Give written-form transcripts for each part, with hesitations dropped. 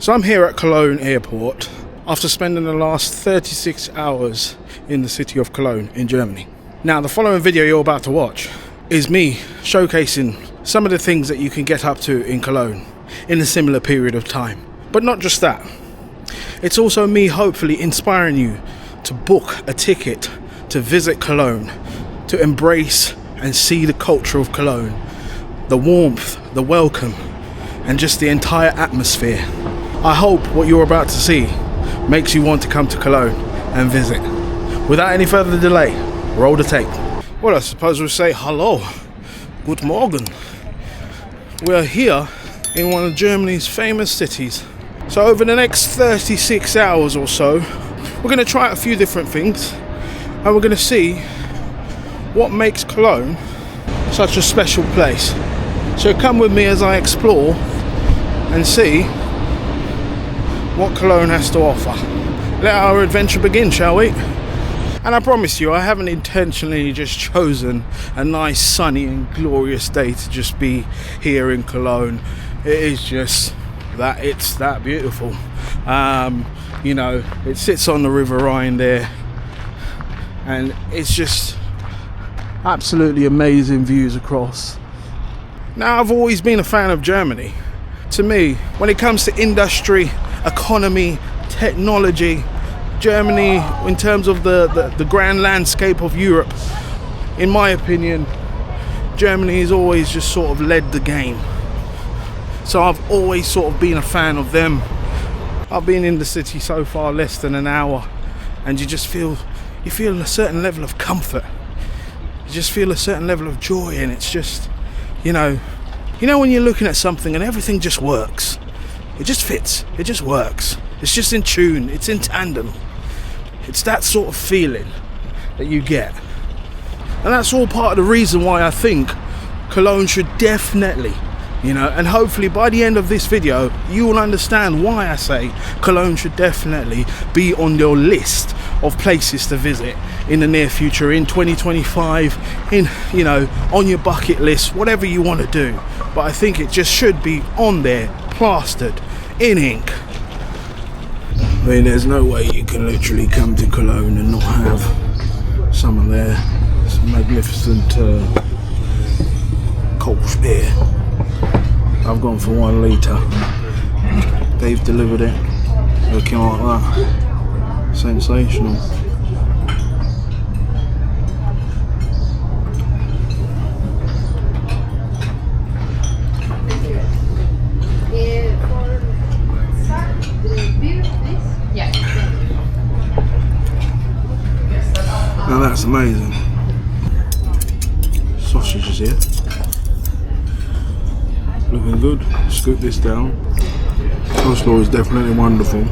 So I'm here at Cologne airport after spending the last 36 hours in the city of Cologne in Germany. Now the following video you're about to watch is me showcasing some of the things that you can get up to in Cologne in a similar period of time. But not just that, it's also me hopefully inspiring you to book a ticket to visit Cologne, to embrace and see the culture of Cologne, the warmth, the welcome, and just the entire atmosphere. I hope what you're about to see makes you want to come to Cologne and visit. Without any further delay, roll the tape. Well, I suppose we'll say hello, good morgen. We're here in one of Germany's famous cities. So over the next 36 hours or so, we're going to try out a few different things, and we're going to see what makes Cologne such a special place. So come with me as I explore and see what Cologne has to offer. Let our adventure begin, shall we? And I promise you, I haven't intentionally just chosen a nice sunny and glorious day to just be here in Cologne. It is just that it's that beautiful. You know, it sits on the River Rhine there, and it's just absolutely amazing views across. Now, I've always been a fan of Germany. To me, when it comes to industry, economy, technology, Germany, in terms of the grand landscape of Europe, in my opinion, Germany has always just sort of led the game. So I've always sort of been a fan of them. I've been in the city so far less than an hour, and you feel a certain level of comfort. You just feel a certain level of joy, and it's just, you know when you're looking at something and everything just works. It just fits, it just works. It's just in tune, it's in tandem. It's that sort of feeling that you get. And that's all part of the reason why I think Cologne should definitely, and hopefully by the end of this video, you will understand why I say Cologne should definitely be on your list of places to visit in the near future, in 2025, on your bucket list, whatever you want to do. But I think it just should be on there, plastered in ink. I mean, there's no way you can literally come to Cologne and not have some of their magnificent Kölsch beer. I've gone for 1 litre. They've delivered it looking like that. Sensational. Now that's amazing. Sausages here. Looking good. Scoop this down. Coleslaw is definitely wonderful.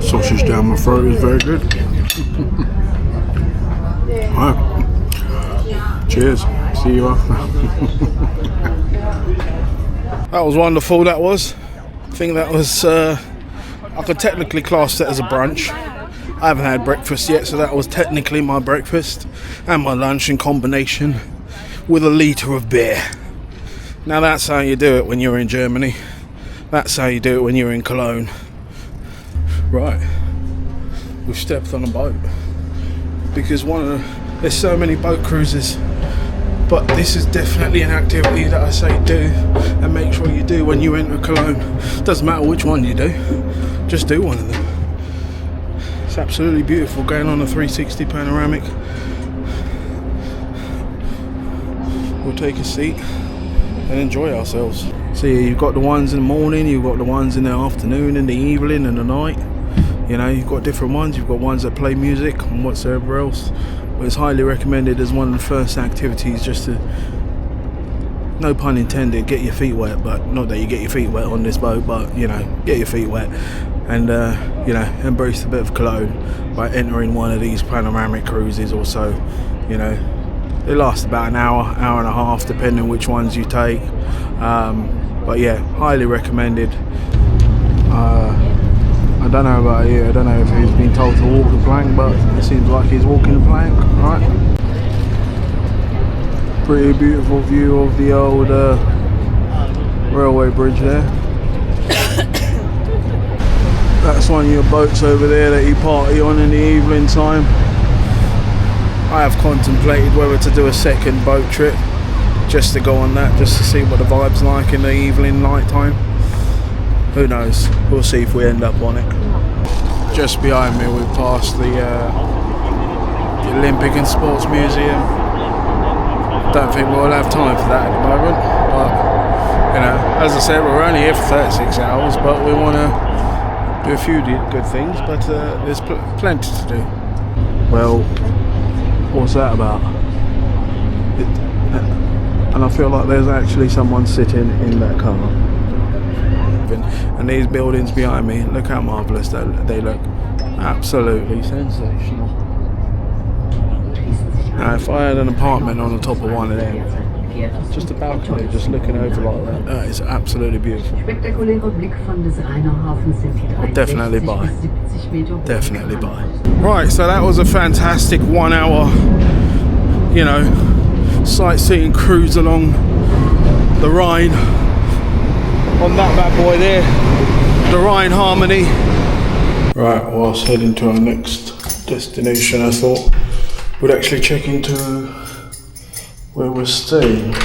Sausage down my throat is very good. Alright. Cheers. See you after. That was wonderful, that was. I think that was, I could technically class that as a brunch. I haven't had breakfast yet, so that was technically my breakfast and my lunch in combination with a litre of beer. Now that's how you do it when you're in Germany. That's how you do it when you're in Cologne. Right, we've stepped on a boat because there's so many boat cruises, but this is definitely an activity that I say do, and make sure you do when you enter Cologne. Doesn't matter which one you do, just do one of them. It's absolutely beautiful going on a 360 panoramic. We'll take a seat and enjoy ourselves. So you've got the ones in the morning, you've got the ones in the afternoon, in the evening and the night. You've got different ones. You've got ones that play music and whatsoever else. But it's highly recommended as one of the first activities, just to, no pun intended, get your feet wet. But not that you get your feet wet on this boat, but get your feet wet and embrace a bit of Cologne by entering one of these panoramic cruises or so. They last about an hour and a half, depending on which ones you take. But yeah, highly recommended. I don't know about you, I don't know if he's been told to walk the plank, but it seems like he's walking the plank, right? Pretty beautiful view of the old railway bridge there. That's one of your boats over there that you party on in the evening time. I have contemplated whether to do a second boat trip, just to go on that, just to see what the vibe's like in the evening, night time. Who knows? We'll see if we end up on it. Just behind me, we've passed the Olympic and Sports Museum. Don't think we'll have time for that at the moment, but you know, as I said, we're only here for 36 hours, but we want to do a few good things, but there's plenty to do. Well, what's that about? And I feel like there's actually someone sitting in that car. And these buildings behind me, look how marvellous they look. Absolutely sensational. Now, if I had an apartment on the top of one of them, just a balcony, just looking over like that, that is absolutely beautiful. I'll definitely buy. Definitely buy. Right, so that was a fantastic 1 hour, you know, sightseeing cruise along the Rhine. On that bad boy there, the Rhine Harmony. Right, whilst heading to our next destination, I thought we'd actually check into where we're staying.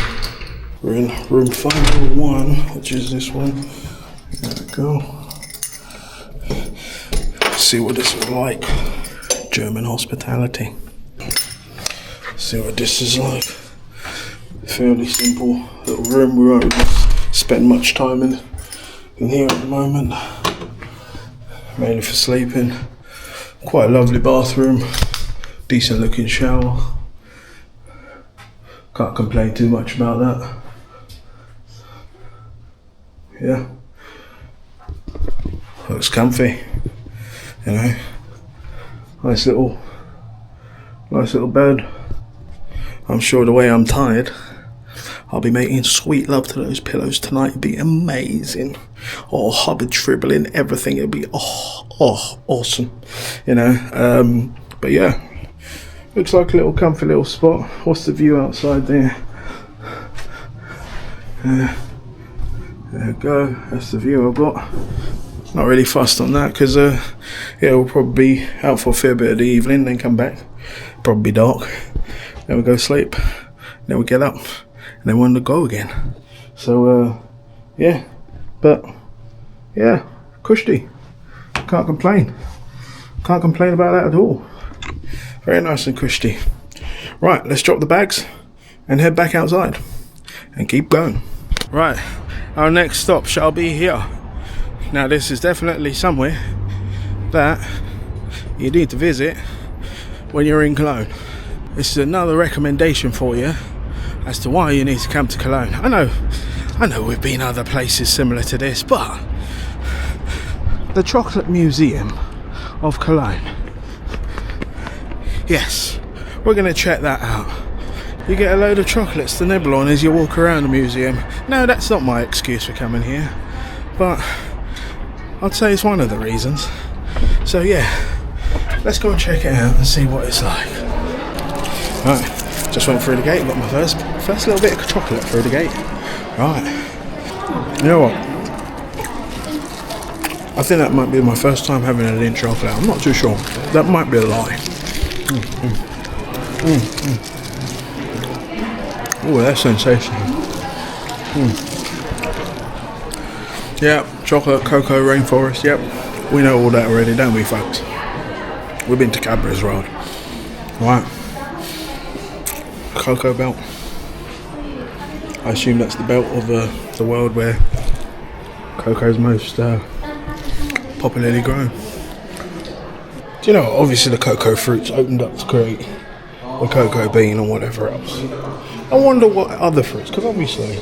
We're in room 501, which is this one. There we go. See what this is like. German hospitality. See what this is like. Fairly simple little room. We won't really spend much time in here at the moment. Mainly for sleeping. Quite a lovely bathroom. Decent looking shower. Can't complain too much about that. Yeah. Looks comfy. You know. Nice little bed. I'm sure the way I'm tired, I'll be making sweet love to those pillows tonight. It'd be amazing. Oh, I'll be dribbling everything. It'd be awesome. You know. But yeah. Looks like a little comfy little spot. What's the view outside there? There we go. That's the view I've got. Not really fussed on that because yeah, we'll probably be out for a fair bit of the evening, then come back. Probably be dark. Then we go sleep. Then we get up, and then we're on the go again. So yeah, but yeah, cushy. Can't complain. Can't complain about that at all. Very nice and cushy. Right, let's drop the bags and head back outside and keep going. Right, our next stop shall be here. Now this is definitely somewhere that you need to visit when you're in Cologne. This is another recommendation for you as to why you need to come to Cologne. I know we've been other places similar to this, but the Chocolate Museum of Cologne. Yes, we're going to check that out. You get a load of chocolates to nibble on as you walk around the museum. No, that's not my excuse for coming here, but I'd say it's one of the reasons. So yeah, let's go and check it out and see what it's like. Right, just went through the gate, got my first little bit of chocolate through the gate. Right, you know what? I think that might be my first time having a Lindt chocolate. I'm not too sure. That might be a lie. Oh, that's sensational. Yeah, chocolate, cocoa, rainforest. Yep, we know all that already, don't we, folks? We've been to Cadbury's Road. Right. Cocoa belt. I assume that's the belt of the world where cocoa is most popularly grown. Do you know, obviously the cocoa fruits opened up to create the cocoa bean or whatever else. I wonder what other fruits, because obviously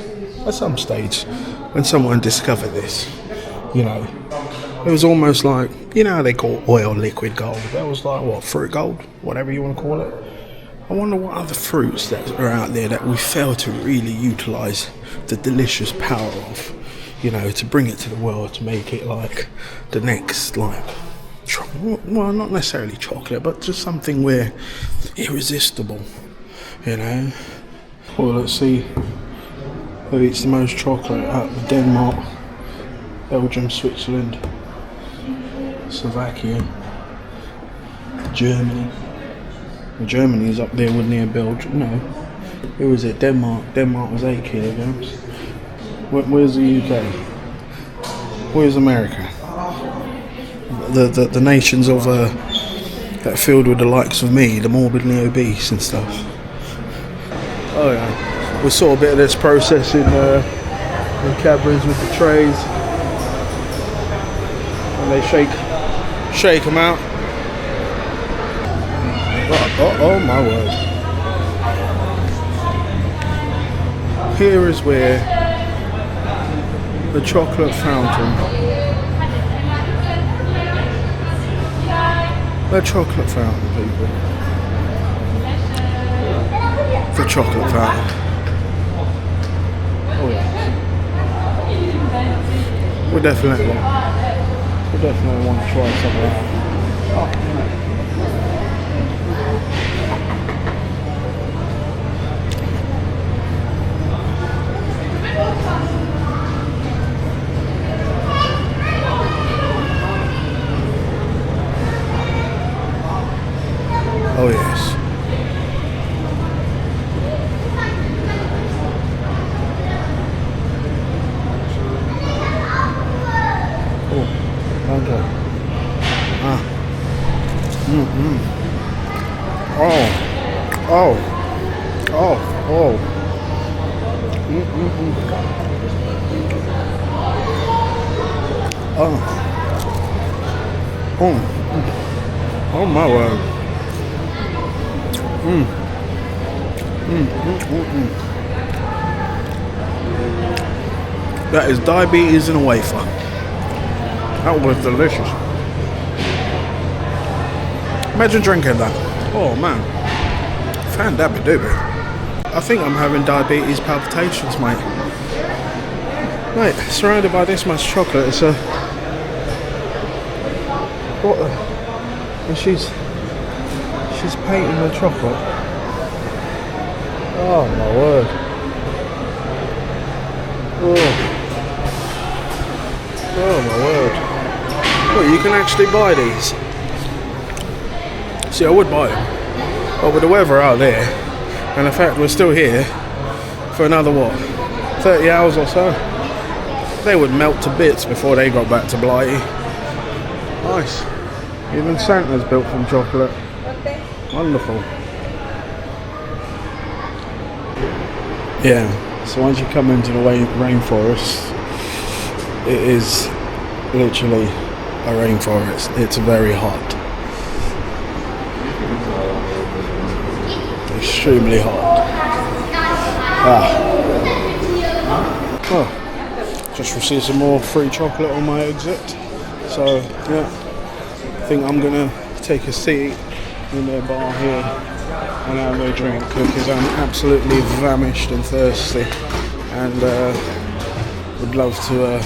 at some stage when someone discovered this, you know, it was almost like, you know how they call oil liquid gold? That was like, what, fruit gold? Whatever you want to call it. I wonder what other fruits that are out there that we fail to really utilise the delicious power of. you know, to bring it to the world, to make it like the next, like, well, not necessarily chocolate, but just something where irresistible, you know. Well, let's see who eats the most chocolate out of Denmark, Belgium, Switzerland, Slovakia, Germany. Well, Germany is up there with near Belgium. No, who was it? Denmark. Denmark was 8 kilograms. Where's the UK? Where's America? The nations of that are filled with the likes of me, the morbidly obese and stuff. Oh yeah, we saw a bit of this process in Cadbury's with the trays, and they shake them out. Oh my word! Here is where the chocolate fountain. The chocolate fountain, people. The chocolate fountain. Oh yeah. We definitely want to try some of that. Oh yes. Oh, okay. Oh. Oh my word. That is diabetes in a wafer. That was delicious. Imagine drinking that. Oh man. Fan-dabby-dooby. I think I'm having diabetes palpitations, mate. Mate, surrounded by this much chocolate, it's a... What the... And she's painting the chocolate. Oh my word. Oh my word. Well, you can actually buy these. See, I would buy them. But with the weather out there, and the fact we're still here for another, 30 hours or so, they would melt to bits before they got back to Blighty. Nice. Even Santa's built from chocolate. Wonderful. Yeah, so once you come into the rainforest, it is literally a rainforest. It's very hot. Extremely hot. Well, just received some more free chocolate on my exit. So, yeah, I think I'm gonna take a seat in their bar here and have a drink because I'm absolutely famished and thirsty, and would love to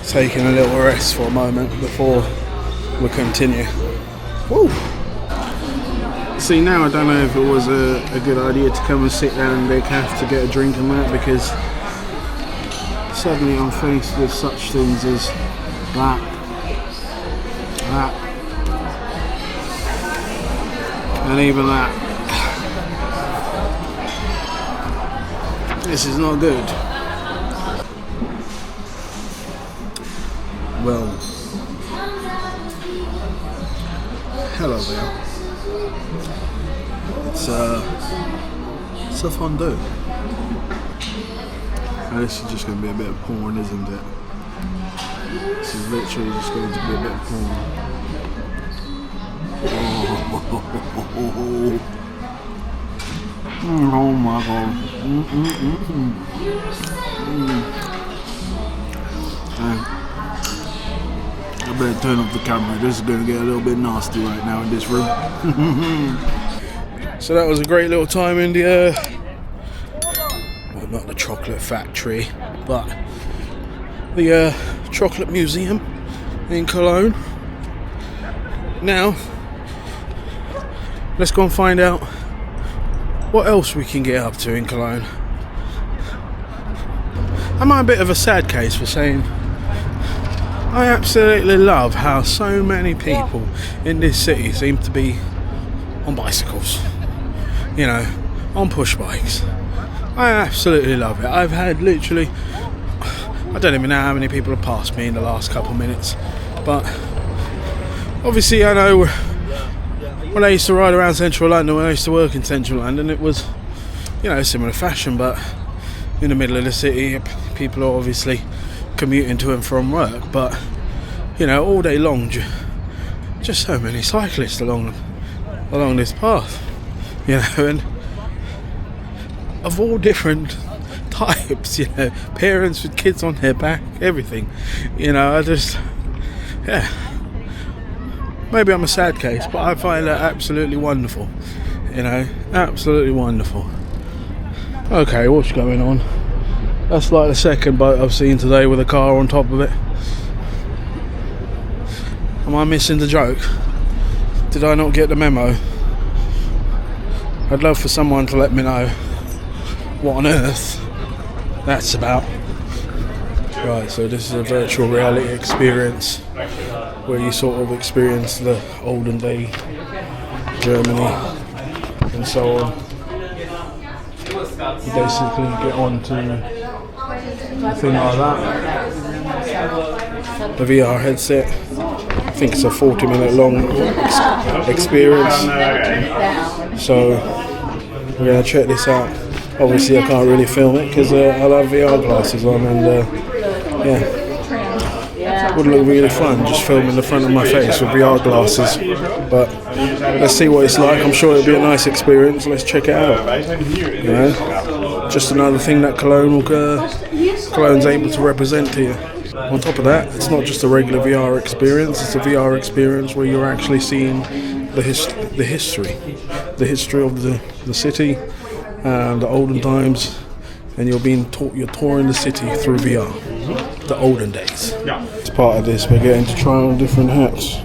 take in a little rest for a moment before we continue. Woo! See, now I don't know if it was a good idea to come and sit down in their cafe to get a drink and that, because suddenly I'm faced with such things as that, and even that. This is not good. Well, hello there. It's a fondue. And this is just going to be a bit of porn, isn't it? This is literally just going to be a bit of porn. Oh my god. I better turn off the camera. This is going to get a little bit nasty right now in this room. So that was a great little time in the, well, not the chocolate factory, but the Chocolate Museum in Cologne. Now, let's go and find out what else we can get up to in Cologne. Am I a bit of a sad case for saying I absolutely love how so many people in this city seem to be on bicycles, you know, on push bikes. I absolutely love it. I've had literally, I don't even know how many people have passed me in the last couple of minutes, but obviously I know when I used to ride around central London, when I used to work in central London, it was, you know, similar fashion, but in the middle of the city, people are obviously commuting to and from work, but, you know, all day long, just so many cyclists along this path, you know, and of all different types, you know, parents with kids on their back, everything, you know. I just, yeah, maybe I'm a sad case, but I find that absolutely wonderful, you know, absolutely wonderful. Okay, what's going on? That's like the second boat I've seen today with a car on top of it. Am I missing the joke? Did I not get the memo? I'd love for someone to let me know what on earth that's about. Right, so this is a virtual reality experience where you sort of experience the olden day Germany and so on. You basically get on to a thing like that. The VR headset. I think it's a 40-minute long experience. So we're going to check this out. Obviously I can't really film it because I have VR glasses on, and yeah, it would look really fun just filming the front of my face with VR glasses. But let's see what it's like. I'm sure it'll be a nice experience. Let's check it out. You know, just another thing that Cologne's able to represent to you. On top of that, it's not just a regular VR experience, it's a VR experience where you're actually seeing the history of the city, the olden times, and you're touring the city through VR, the olden days. As part of this, we're getting to try on different hats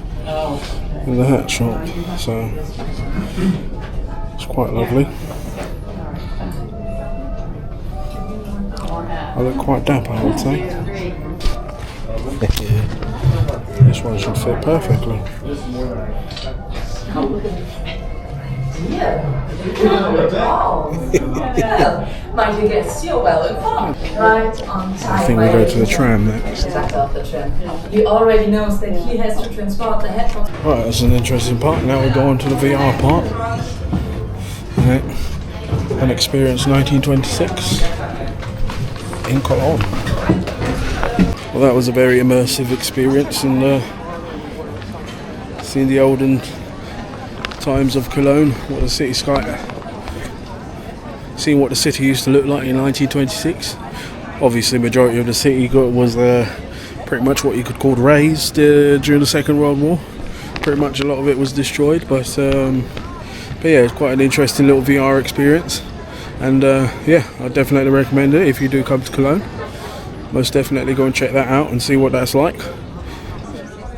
in the hat shop, so it's quite lovely. I look quite dapper, I would say. This one should fit perfectly. I think we go to the tram next. He already knows that he has to transport the headphones. Right, that's an interesting part. Now we're going to the VR part. Right. An experience 1926 in Cologne. Well, that was a very immersive experience, and seeing the olden times of Cologne, what the city seeing what the city used to look like in 1926. Obviously, majority of the city was pretty much what you could call razed during the Second World War. Pretty much a lot of it was destroyed, but yeah, it's quite an interesting little VR experience, and yeah, I definitely recommend it if you do come to Cologne. Most definitely go and check that out and see what that's like.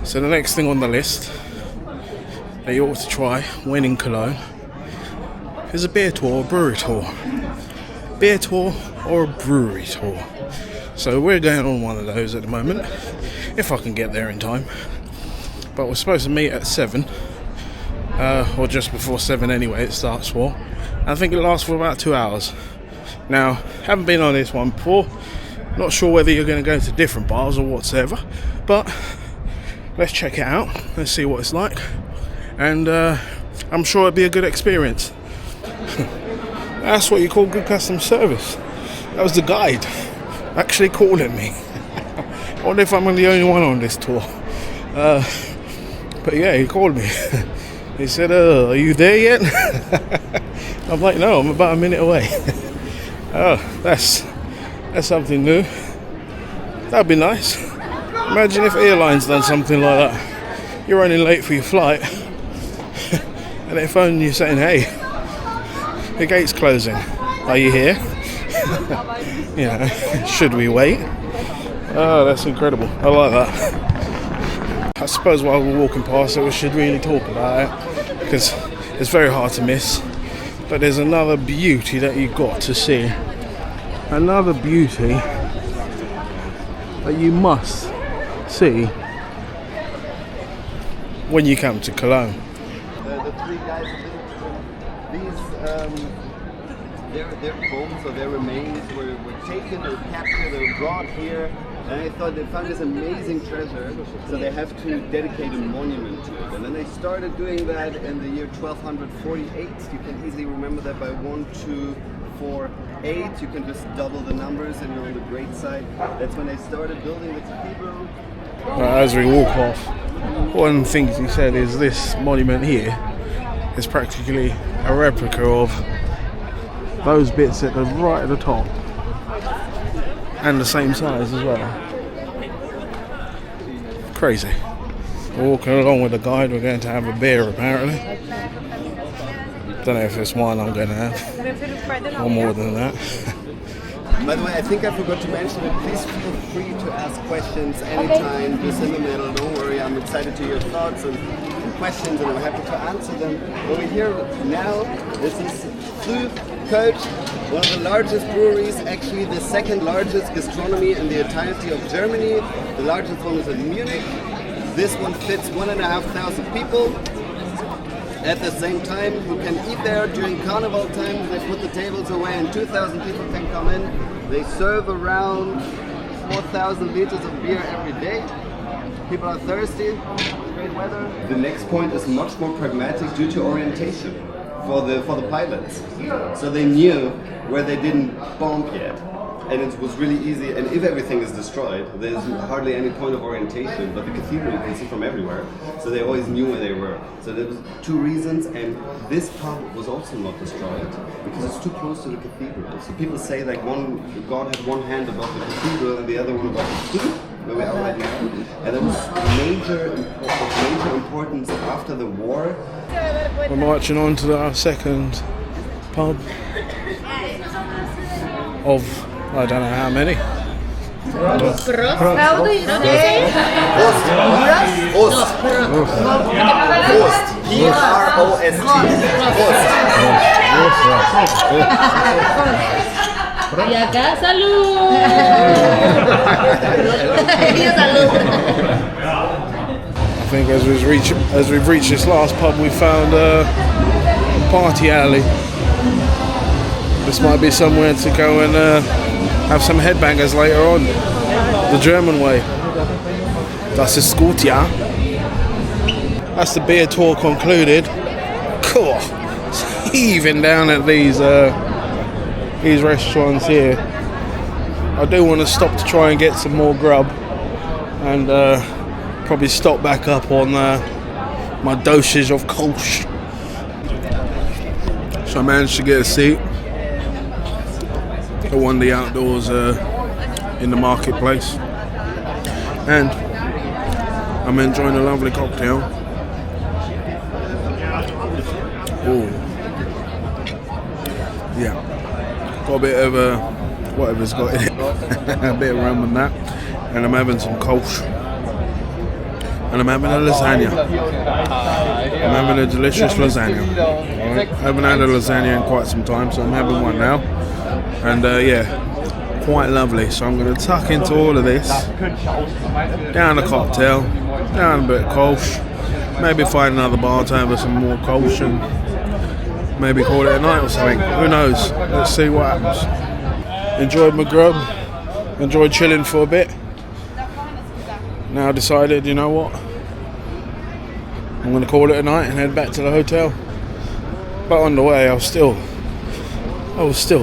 So the next thing on the list that you ought to try when in Cologne is a beer tour or brewery tour. Beer tour or a brewery tour. So we're going on one of those at the moment, if I can get there in time. But we're supposed to meet at 7, or just before 7 anyway, it starts for. I think it lasts for about 2 hours. Now, haven't been on this one before. Not sure whether you're going to go to different bars or whatsoever, but let's check it out. Let's see what it's like, and I'm sure it'll be a good experience. That's what you call good customer service. That was the guide actually calling me. I wonder if I'm the only one on this tour. But yeah, he called me. He said, "Are you there yet?" I'm like, "No, I'm about a minute away." Oh, that's something new. That'd be nice. Imagine if airlines done something like that. You're running late for your flight and they phone you saying, "Hey, the gate's closing. Are you here?" You know, should we wait? Oh, that's incredible. I like that. I suppose while we're walking past it, we should really talk about it, because it's very hard to miss. But there's another beauty that you've got to see. Another beauty that you must see when you come to Cologne. The three guys, these their bones or their remains were taken or captured or brought here, and I thought they found this amazing treasure, so they have to dedicate a monument to it. And then they started doing that in the year 1248. You can easily remember that by 1, 2, 4, 8. You can just double the numbers and you're on the great side. That's when they started building the cathedral. As we walk off, one of the things he said is this monument here is practically a replica of those bits at the right at the top, and the same size as well. Crazy. We're walking along with the guide. We're going to have a beer apparently. Don't know if it's one I'm going to have, or more than that. By the way, I think I forgot to mention it. Please feel free to ask questions anytime, just in the middle. Don't worry, I'm excited to hear your thoughts and questions, and I'm happy to answer them. Over here now, this is Kölsch, one of the largest breweries, actually the second largest gastronomy in the entirety of Germany. The largest one is in Munich. This one fits 1,500 people. At the same time, you can eat there during carnival time. They put the tables away and 2,000 people can come in. They serve around 4,000 liters of beer every day. People are thirsty, great weather. The next point is much more pragmatic due to orientation for the pilots. So they knew where they didn't bomb yet. And it was really easy, and if everything is destroyed, there's hardly any point of orientation, but the cathedral you can see from everywhere, so they always knew where they were. So there was 2 reasons, and this pub was also not destroyed, because it's too close to the cathedral. So people say like God had one hand above the cathedral and the other one above the stoop, where we are right now, and that was major importance after the war. We're marching on to our second pub of I don't know how many. Prost. P-R-O-S-T. Y acá, salud. I think as we've reached this last pub, we found a party alley. This might be somewhere to go and have some headbangers later on. The German way. Das ist gut, ja. That's the beer tour concluded. Cool. Heaving down at these restaurants here. I do want to stop to try and get some more grub, and probably stop back up on my dosage of Kölsch. So I managed to get a seat at one of the outdoors in the marketplace, and I'm enjoying a lovely cocktail. Oh, yeah, got a bit of whatever's got in it, a bit of rum and that, and I'm having some Kölsch, and I'm having a lasagna. I'm having a delicious lasagna. Right? I haven't had a lasagna in quite some time, so I'm having one now. And yeah, quite lovely. So I'm going to tuck into all of this, down a cocktail, down a bit of Kölsch, maybe find another bar to have some more Kölsch, and maybe call it a night or something. Who knows? Let's see what happens. Enjoyed my grub, enjoyed chilling for a bit. Now decided, you know what? I'm going to call it a night and head back to the hotel. But on the way, I was still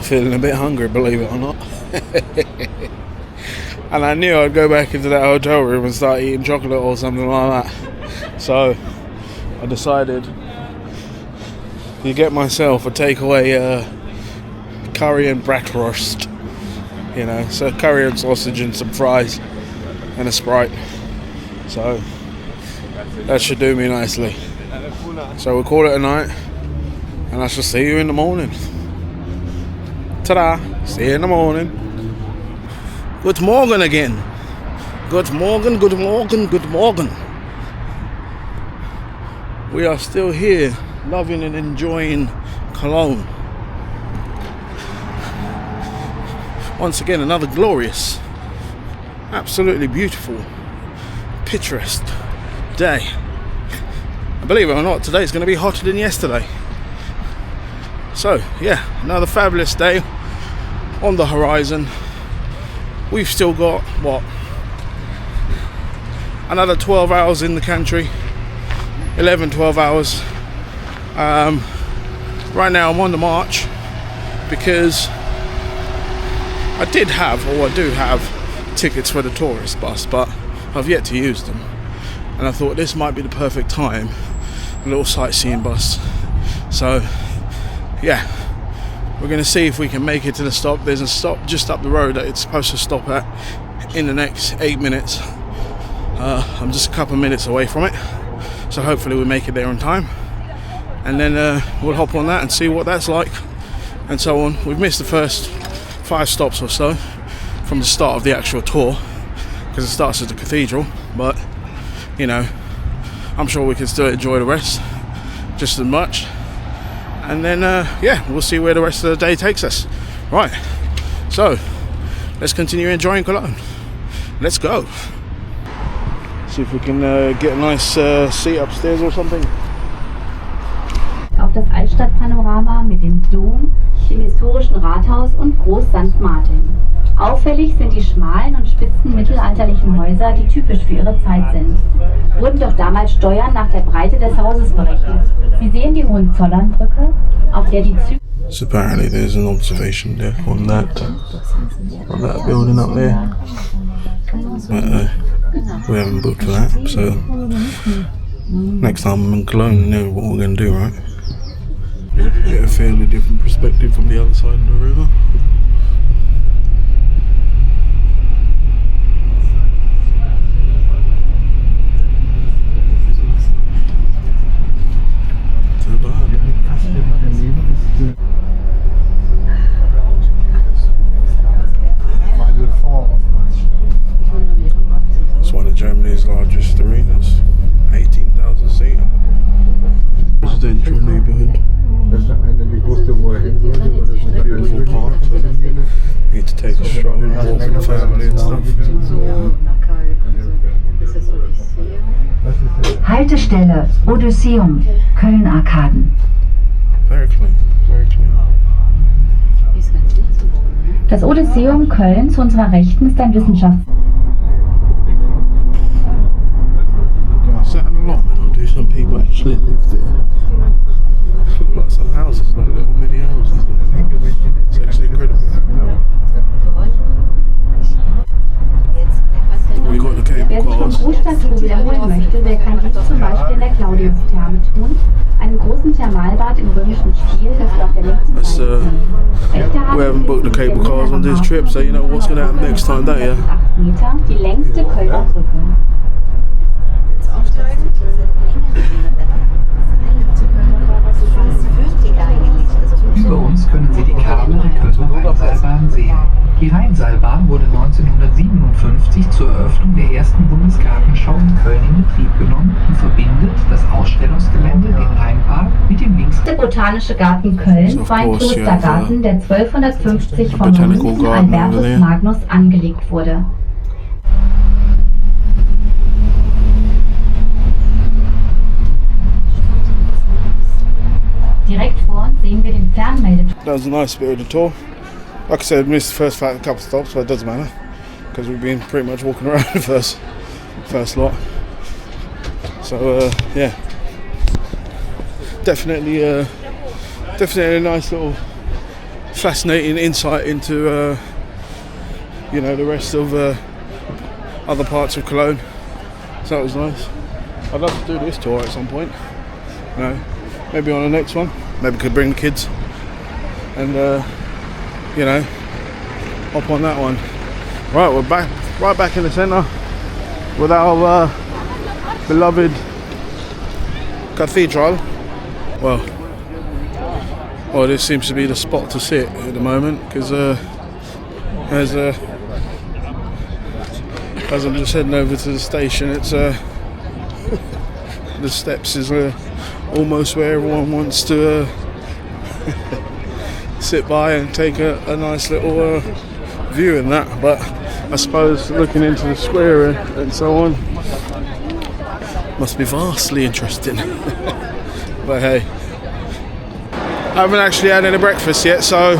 feeling a bit hungry, believe it or not. And I knew I'd go back into that hotel room and start eating chocolate or something like that. So I decided to get myself a takeaway curry and bratwurst. You know, so curry and sausage and some fries and a Sprite. So that should do me nicely. So we'll call it a night, and I shall see you in the morning. Ta-da! See you in the morning. Good morning again. Good morning, good morning, good morning. We are still here, loving and enjoying Cologne. Once again, another glorious, absolutely beautiful, picturesque day. And believe it or not, today's going to be hotter than yesterday. So, yeah, another fabulous day on the horizon. We've still got, another 12 hours in the country. 12 hours. Right now I'm on the march because I do have tickets for the tourist bus, but I've yet to use them. And I thought this might be the perfect time, a little sightseeing bus. So, yeah, we're going to see if we can make it to the stop. There's a stop just up the road that it's supposed to stop at in the next 8 minutes. I'm just a couple of minutes away from it, so hopefully we'll make it there on time. And then we'll hop on that and see what that's like, and so on. We've missed the first 5 stops or so from the start of the actual tour, because it starts at the cathedral, but you know, I'm sure we can still enjoy the rest just as much. And then yeah, we'll see where the rest of the day takes us. Right, so let's continue enjoying Cologne. Let's go. See if we can get a nice seat upstairs or something. Auf das Altstadtpanorama mit dem Dom, dem historischen Rathaus und Groß St. Martin. Auffällig sind die schmalen und spitzen mittelalterlichen Häuser, die typisch für ihre Zeit sind. Wurden doch damals Steuern nach der Breite des Hauses berechnet. Sie sehen die Hohenzollernbrücke, auf der die Züge... So apparently there's an observation deck on that building up there. But we haven't booked for that, so next time I'm in Cologne, you know what we're going to do, right? Get a fairly different perspective from the other side of the river. It's one of Germany's largest arenas, 18,000 seater. Residential neighbourhood. Beautiful park. Need to take a stroll and walk with the family and stuff. Haltestelle Odysseum, Köln-Arkaden. Very clean, very clean. Das Odysseum Köln zu unserer Rechten ist ein Wissenschafts... Is that an allotment, or do some people actually live there? Look like some houses, like little mini houses. It's actually incredible. We got the cable Wer sich vom cars. Großstadttrubel erholen möchte, der kann dies zum Beispiel in der Claudius-Therme tun, einem großen Thermalbad im römischen Stil, das wir auf der linken That's, Seite sehen. we haven't booked the cable cars on this trip, so you know what's going to happen next time, don't you? 8 Meter, die längste Kölner Brücke. Über uns können Sie die Kabel der Kölner Rheinseilbahn sehen. Die Rheinseilbahn wurde 1957 zur Eröffnung der ersten Bundesgartenschau in Köln in Betrieb genommen und verbindet das Ausstellungsgelände, den Rheinpark, mit dem links... Der Botanische Garten Köln war ein Klostergarten, der 1250 vom Mönchen Albertus Magnus angelegt wurde. Direkt vor uns sehen wir den Fernmeldeturm. That was a nice bit of the tour. Like I said, we missed the first couple of stops, but it doesn't matter because we've been pretty much walking around the first lot. So yeah, definitely a nice little fascinating insight into you know, the rest of other parts of Cologne. So that was nice. I'd love to do this tour at some point. You know, maybe on the next one. Maybe we could bring the kids and you know, hop on that one. Right, we're right back in the centre with our beloved cathedral. Well, this seems to be the spot to sit at the moment because there's as I'm just heading over to the station. It's the steps is almost where everyone wants to sit by and take a nice little view in that. But I suppose looking into the square and so on must be vastly interesting. But hey, I haven't actually had any breakfast yet, so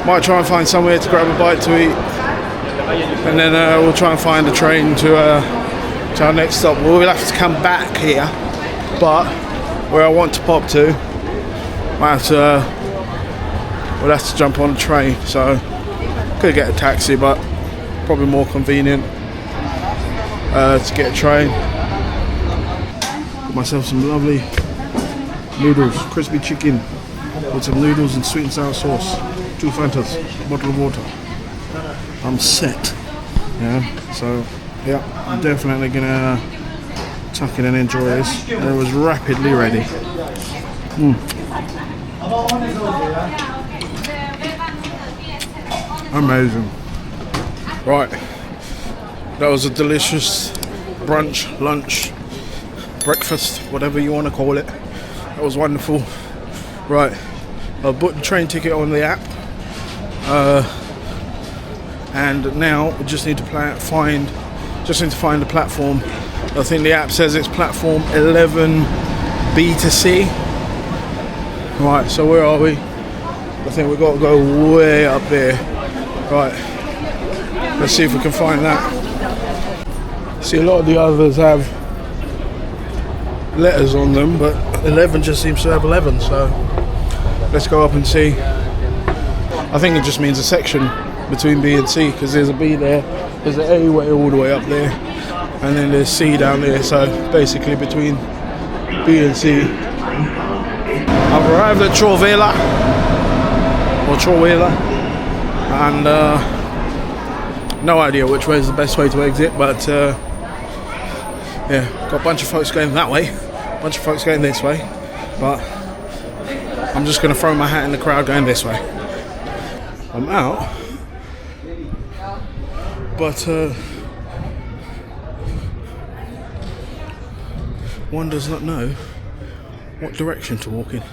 might try and find somewhere to grab a bite to eat, and then we'll try and find a train to our next stop. We'll have to come back here, but where I want to pop to, we'll have to jump on a train. So could get a taxi, but probably more convenient to get a train. Got myself some lovely noodles, crispy chicken with some noodles and sweet and sour sauce, 2 Fantas, bottle of water. I'm set. Yeah, so yeah, I'm definitely gonna tuck in and enjoy this. And it was rapidly ready. Amazing. Right, that was a delicious brunch, lunch, breakfast, whatever you want to call it. That was wonderful. Right, I booked the train ticket on the app, and now we just need to find the platform. I think the app says it's platform 11B to C. Right, so where are we? I think we've got to go way up there. Right, let's see if we can find that. See, a lot of the others have letters on them, but 11 just seems to have 11, so let's go up and see. I think it just means a section between B and C, because there's a B there, there's an A way all the way up there, and then there's C down there, so basically between B and C. I've arrived at Trovela, and no idea which way is the best way to exit, but yeah, got a bunch of folks going that way, a bunch of folks going this way, but I'm just going to throw my hat in the crowd going this way. I'm out, but one does not know what direction to walk in.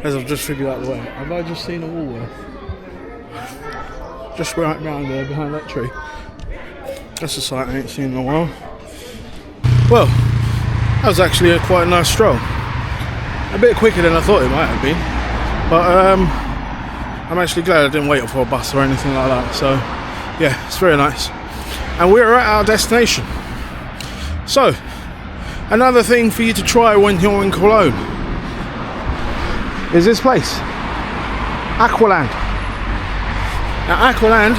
As I've just figured out the way, have I just seen a Woolworth? Just right round there behind that tree. That's a sight I ain't seen in a while. Well, that was actually quite a nice stroll. A bit quicker than I thought it might have been, but I'm actually glad I didn't wait for a bus or anything like that. So yeah, it's very nice. And we're at our destination. So, another thing for you to try when you're in Cologne is this place, Aqualand. Now, Aqualand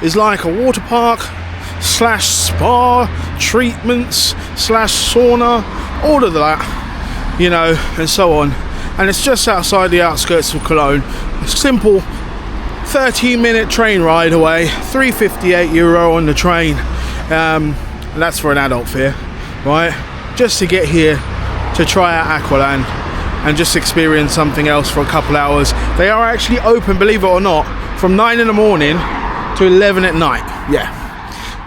is like a water park / spa, treatments / sauna, all of that, you know, and so on. And it's just outside the outskirts of Cologne. A simple 13-minute train ride away, €3.58 on the train, and that's for an adult fare, right? Just to get here to try out Aqualand and just experience something else for a couple hours. They are actually open, believe it or not, from 9 in the morning to 11 at night. Yeah,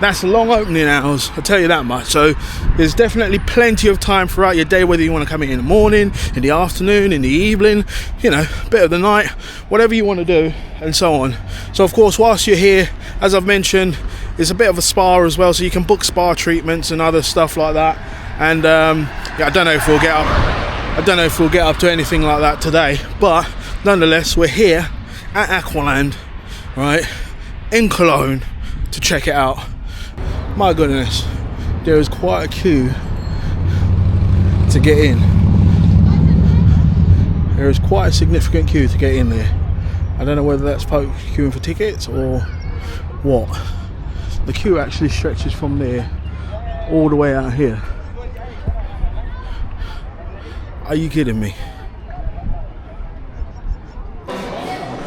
that's long opening hours, I'll tell you that much. So there's definitely plenty of time throughout your day, whether you want to come in the morning, in the afternoon, in the evening, you know, bit of the night, whatever you want to do, and so on. So of course, whilst you're here, as I've mentioned, it's a bit of a spa as well, so you can book spa treatments and other stuff like that. And yeah, I don't know if we'll get up to anything like that today, but nonetheless, we're here at Aqualand, right, in Cologne, to check it out. My goodness, there is quite a queue to get in. There is quite a significant queue to get in there. I don't know whether that's folks queuing for tickets or what. The queue actually stretches from there all the way out here. Are you kidding me?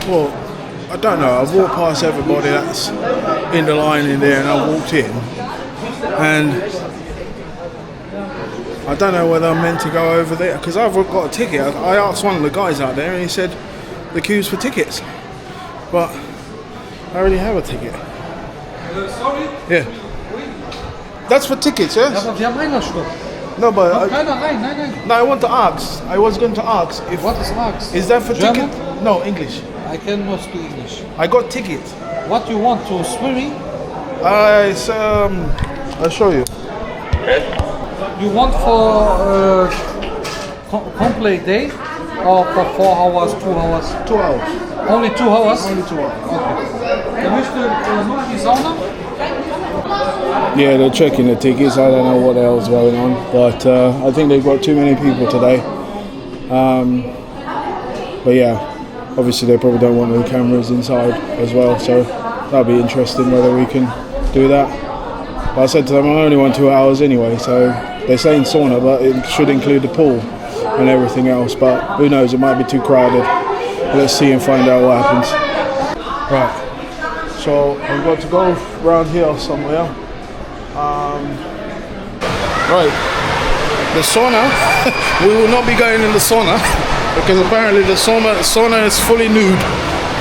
Well, I don't know. I've walked past everybody that's in the line in there, and I walked in, and I don't know whether I'm meant to go over there because I've got a ticket. I asked one of the guys out there and he said the queue's for tickets, but I already have a ticket. Sorry? Yeah. That's for tickets, yes? Ja, aber wir haben Einlassstopp. No, but Kommt keiner rein, nein, nein. no, I want to ask. I was going to ask if What is Max? is that for German? ticket? No, English. I cannot speak English. I got ticket. What you want to swimming? It's I'll show you. You want for complete day or for 4 hours, 2 hours? 2 hours. Only 2 hours? Only 2 hours. Er möchte nur die Sauna? Yeah, they're checking the tickets. I don't know what the hell's going on, but I think they've got too many people today. But yeah, obviously they probably don't want the cameras inside as well, so that'll be interesting whether we can do that. But I said to them I only want 2 hours anyway, so they're saying sauna, but it should include the pool and everything else. But who knows? It might be too crowded. Let's see and find out what happens. Right. So I've got to go around here somewhere. Right, the sauna. We will not be going in the sauna because apparently the sauna is fully nude,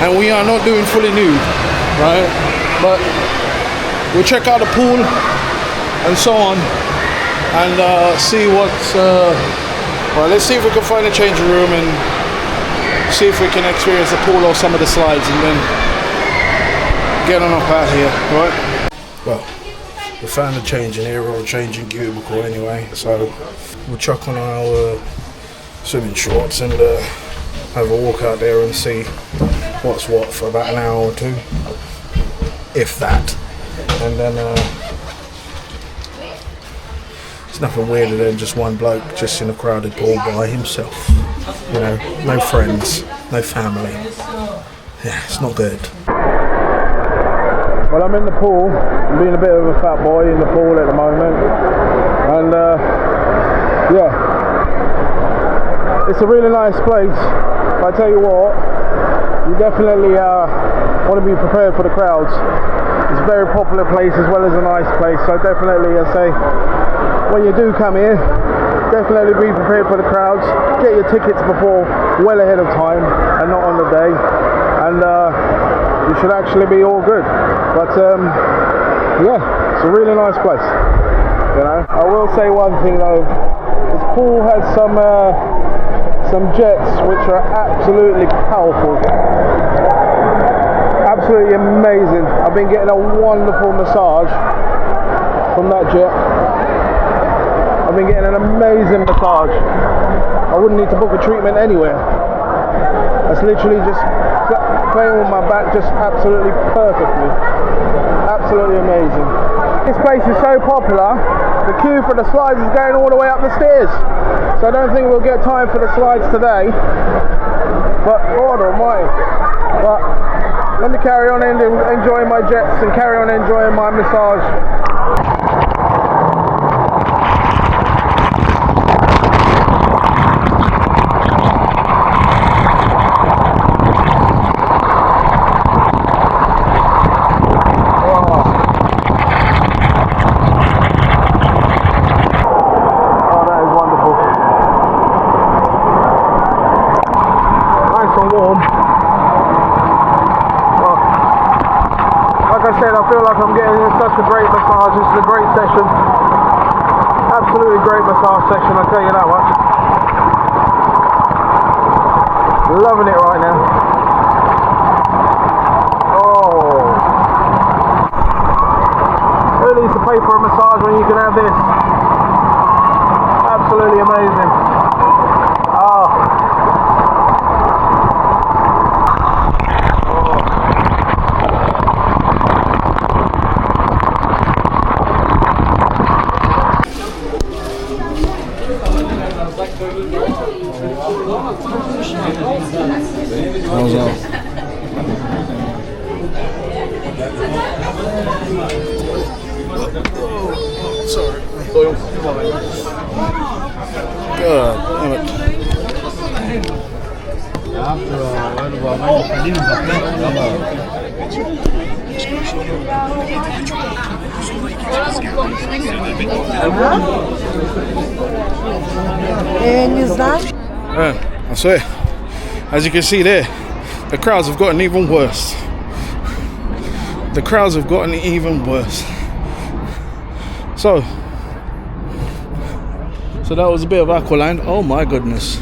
and we are not doing fully nude, right? But we'll check out the pool and so on, and see what's. Well, let's see if we can find a changing room and see if we can experience the pool or some of the slides, and then get on up out here, right? Well, we found a changing area or a changing cubicle anyway, so we'll chuck on our swimming shorts and have a walk out there and see what's what for about an hour or two, if that. And then it's nothing weirder than just one bloke just in a crowded pool by himself. You know, no friends, no family. Yeah, it's not good. Well, I'm in the pool. I'm being a bit of a fat boy in the pool at the moment. And yeah, it's a really nice place. I tell you what, you definitely want to be prepared for the crowds. It's a very popular place as well as a nice place. So definitely, I say, when you do come here, definitely be prepared for the crowds. Get your tickets before, well ahead of time, and not on the day. And you should actually be all good. But yeah, it's a really nice place. You know, I will say one thing though. This pool has some jets which are absolutely powerful, absolutely amazing. I've been getting a wonderful massage from that jet. I've been getting an amazing massage. I wouldn't need to book a treatment anywhere. That's literally just playing with my back just absolutely perfectly. Absolutely amazing. This place is so popular, the queue for the slides is going all the way up the stairs. So I don't think we'll get time for the slides today. But God almighty. But let me carry on enjoying my jets and carry on enjoying my massage. I feel like I'm getting such a great massage. This is a great session. Absolutely great massage session, I'll tell you that much. Loving it right now. Oh. Who needs to pay for a massage when you can have this? Absolutely amazing. Oh. How's that? Oh, sorry. God damn it. I swear, as you can see there, the crowds have gotten even worse. The crowds have gotten even worse. So that was a bit of Aqualand. Oh my goodness.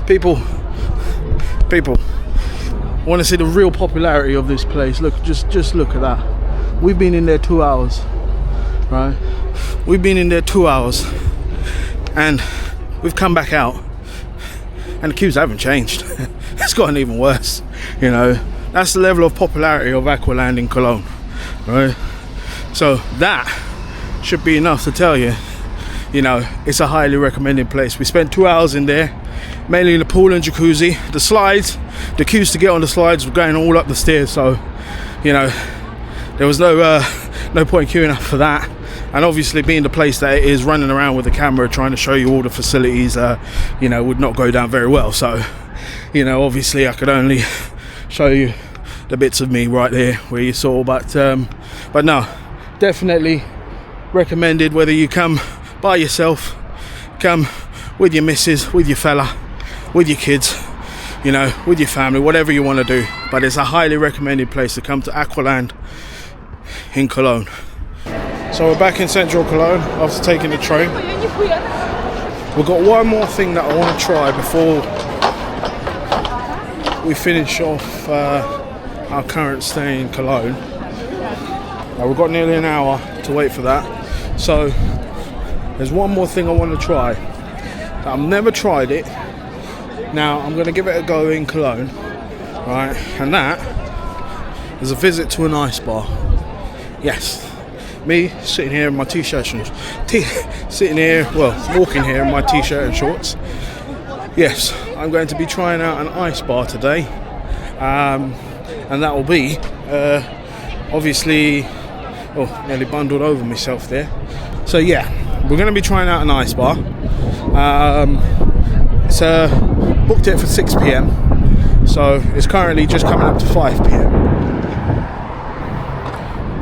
People want to see the real popularity of this place. Look, just look at that. We've been in there 2 hours, right? We've been in there 2 hours, and we've come back out, and the queues haven't changed. It's gotten even worse, you know. That's the level of popularity of Aqualand in Cologne, right? So that should be enough to tell you, you know, it's a highly recommended place. We spent 2 hours in there, mainly in the pool and jacuzzi. The slides, the queues to get on the slides were going all up the stairs, so, you know, there was no point queuing up for that. And obviously, being the place that it is, running around with the camera trying to show you all the facilities, you know, would not go down very well. So, you know, obviously I could only show you the bits of me right there where you saw, but no, definitely recommended, whether you come by yourself, come with your missus, with your fella, with your kids, you know, with your family, whatever you want to do. But it's a highly recommended place to come to, Aqualand in Cologne. So we're back in central Cologne after taking the train. We've got one more thing that I want to try before we finish off our current stay in Cologne. We've got nearly an hour to wait for that. So there's one more thing I want to try. I've never tried it. Now I'm going to give it a go in Cologne, right? And that is a visit to an ice bar. Yes, me sitting here in my t-shirt and walking here in my t-shirt and shorts. Yes, I'm going to be trying out an ice bar today, and that will be obviously, nearly bundled over myself there. So yeah, we're going to be trying out an ice bar. It's booked it for 6 p.m, so it's currently just coming up to 5 p.m.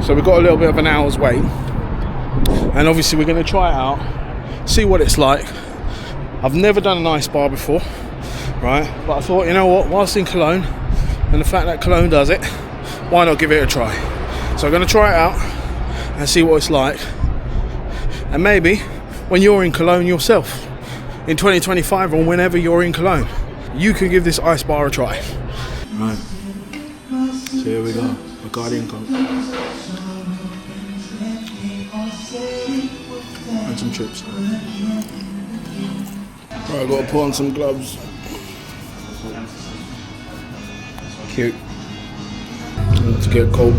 So we've got a little bit of an hour's wait, and obviously we're going to try it out, see what it's like. I've never done an ice bar before, right? But I thought, you know what, whilst in Cologne, and the fact that Cologne does it, why not give it a try? So I'm going to try it out and see what it's like. And maybe when you're in Cologne yourself, in 2025 or whenever you're in Cologne, you can give this ice bar a try. Right, so here we go, a Guardian Coke. And some chips. Right, I've got to put on some gloves. Cute. Let's get cold.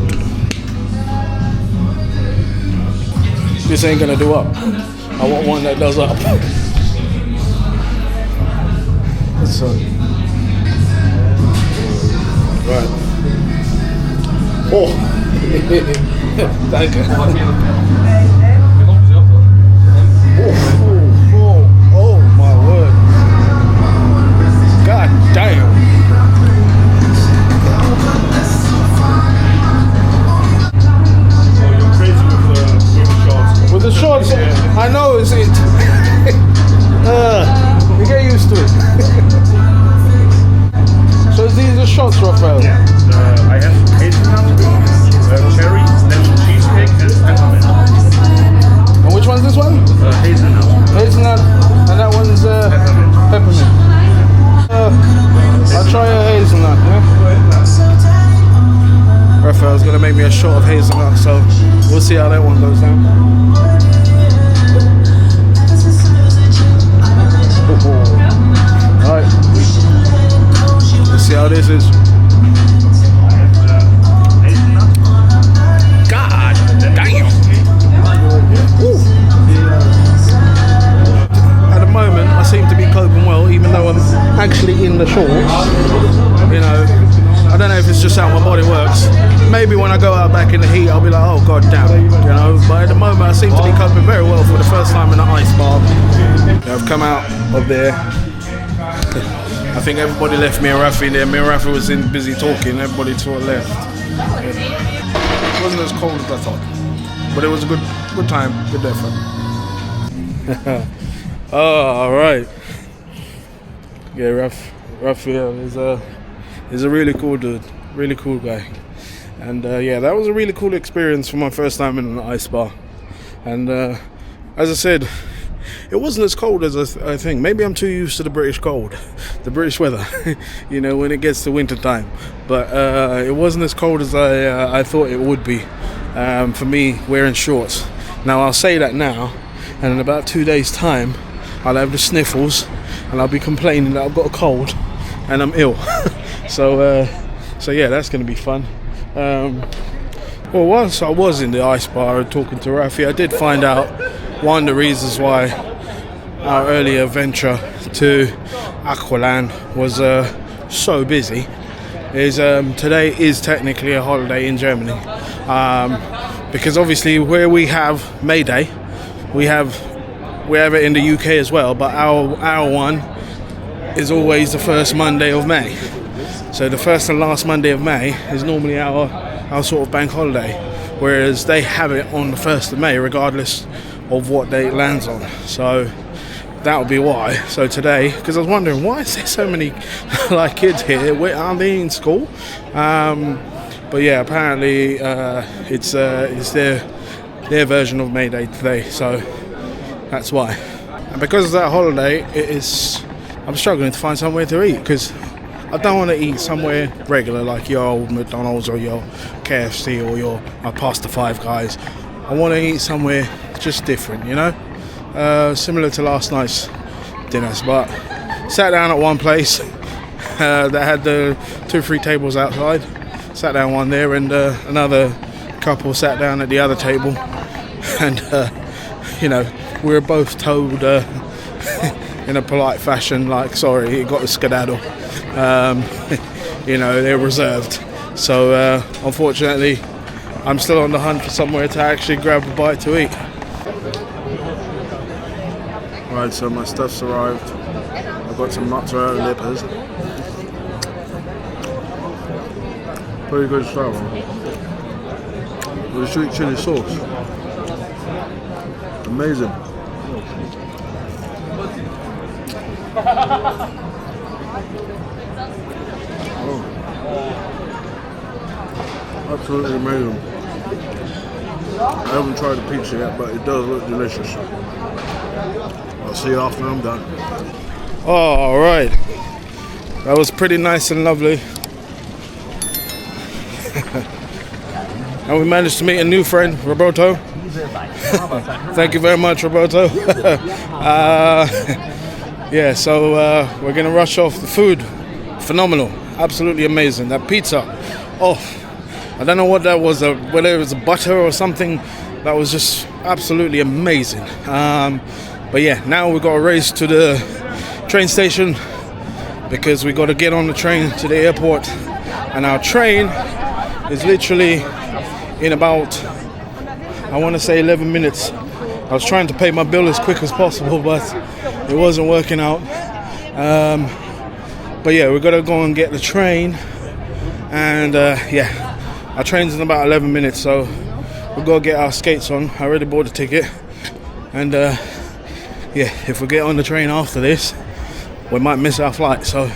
This ain't gonna do up. I want one that does up. So, right. Oh, thank you. Oh my word. God damn. So you're crazy with the shots. With the shots, I know it's it. You get used to it. So these are shots, Raphael? Yeah. I have hazelnut, cherry, lemon cheesecake, and peppermint. And which one's this one? Hazelnut. Hazelnut, and that one's peppermint. I'll try a hazelnut, yeah? Raphael's gonna make me a shot of hazelnut, so we'll see how that one goes down. Alright, let's see how this is. God damn! Ooh. At the moment, I seem to be coping well, even though I'm actually in the shorts. You know, I don't know if it's just how my body works. Maybe when I go out back in the heat, I'll be like, oh god damn, you know. But at the moment, I seem to be coping very well for the first time in an ice bar. I've come out of there. I think everybody left me and Rafi there. Me and Rafi was busy talking. Everybody sort of left. It wasn't as cold as I thought, but it was a good time, good day fun. Oh, all right. Yeah, Raphael is a really cool dude, really cool guy, and yeah, that was a really cool experience for my first time in an ice bar. And as I said, it wasn't as cold as I think. Maybe I'm too used to the British cold, the British weather, you know, when it gets to winter time. But it wasn't as cold as I thought it would be for me wearing shorts. Now I'll say that now, and in about 2 days' time, I'll have the sniffles, and I'll be complaining that I've got a cold and I'm ill. So yeah, that's going to be fun. Well, once I was in the ice bar and talking to Rafi, I did find out one of the reasons why our earlier venture to Aqualand was so busy is today is technically a holiday in Germany, because obviously where we have May Day, we have it in the UK as well, but our one is always the first Monday of May. So the first and last Monday of May is normally our sort of bank holiday, whereas they have it on the 1st of May regardless of what day it lands on. So that would be why. So today, because I was wondering, why is there so many like kids here? Are they in school? But yeah, apparently it's their version of May Day today, so that's why. And because of that holiday, I'm struggling to find somewhere to eat, because I don't want to eat somewhere regular like your old McDonald's or your KFC or your past the Five Guys. I want to eat somewhere just different, you know, similar to last night's dinners. But sat down at one place that had the 2-3 tables outside. Sat down one there, and another couple sat down at the other table, and you know, we were both told in a polite fashion, like, sorry, you got to skedaddle. You know, they're reserved. So unfortunately, I'm still on the hunt for somewhere to actually grab a bite to eat. Right, so my stuff's arrived. I've got some mozzarella lippers. Pretty good stuff. With a sweet chili sauce. Amazing. Oh. Absolutely amazing. I haven't tried the pizza yet, but it does look delicious. I'll see you after I'm done. Oh, alright. That was pretty nice and lovely. And we managed to meet a new friend, Roberto. Thank you very much, Roberto. Yeah, so we're gonna rush off. The food, phenomenal, absolutely amazing. That pizza, oh, I don't know what that was, whether it was a butter or something. That was just absolutely amazing. But yeah, now we've got to race to the train station because we got to get on the train to the airport. And our train is literally in about, I want to say 11 minutes. I was trying to pay my bill as quick as possible, but it wasn't working out. But yeah, we've got to go and get the train. And yeah, our train's in about 11 minutes, so we've got to get our skates on. I already bought a ticket. And yeah, if we get on the train after this, we might miss our flight. So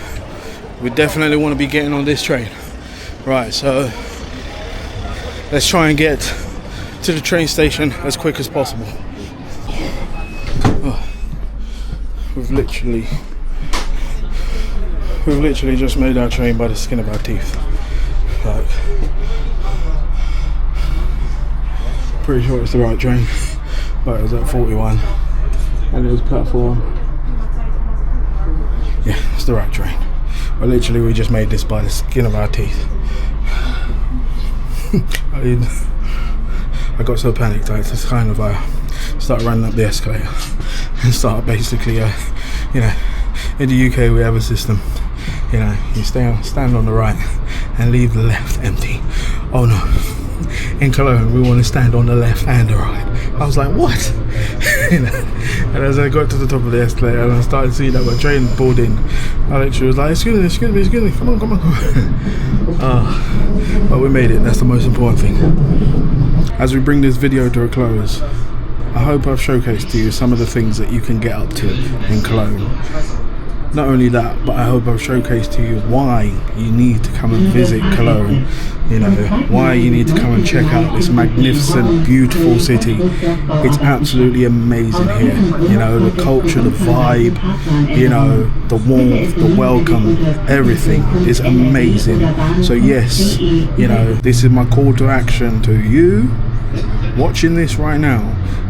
we definitely want to be getting on this train. Right, so let's try and get to the train station as quick as possible. Oh, we've literally just made our train by the skin of our teeth. Like, pretty sure it's the right train, but it was at 41 and it was platform. Yeah, it's the right train. But literally we just made this by the skin of our teeth. I got so panicked I just kind of start running up the escalator and start basically, you know, in the UK we have a system, you know, you stand on the right and leave the left empty. Oh no, in Cologne we want to stand on the left and the right. I was like, what? You know, and as I got to the top of the escalator and I started seeing that my train pulled in, I literally was like, excuse me, come on. But we made it, that's the most important thing. As we bring this video to a close, I hope I've showcased to you some of the things that you can get up to in Cologne. Not only that, but I hope I've showcased to you why you need to come and visit Cologne. You know, why you need to come and check out this magnificent, beautiful city. It's absolutely amazing here. You know, the culture, the vibe, you know, the warmth, the welcome, everything is amazing. So yes, you know, this is my call to action to you watching this right now.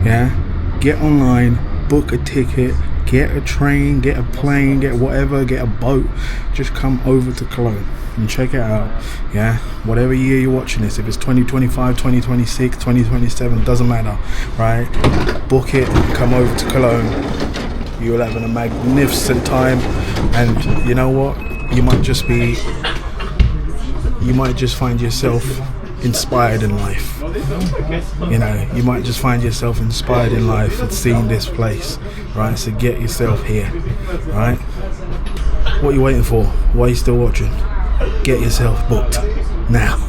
Yeah, get online, book a ticket, get a train, get a plane, get whatever, get a boat. Just come over to Cologne and check it out. Yeah, whatever year you're watching this, if it's 2025, 2026, 2027, doesn't matter, right? Book it, come over to Cologne. You'll have a magnificent time, and you know what? You might just find yourself inspired in life. You know, you might just find yourself inspired in life and seeing this place, right? So get yourself here, right? What are you waiting for? Why are you still watching? Get yourself booked now.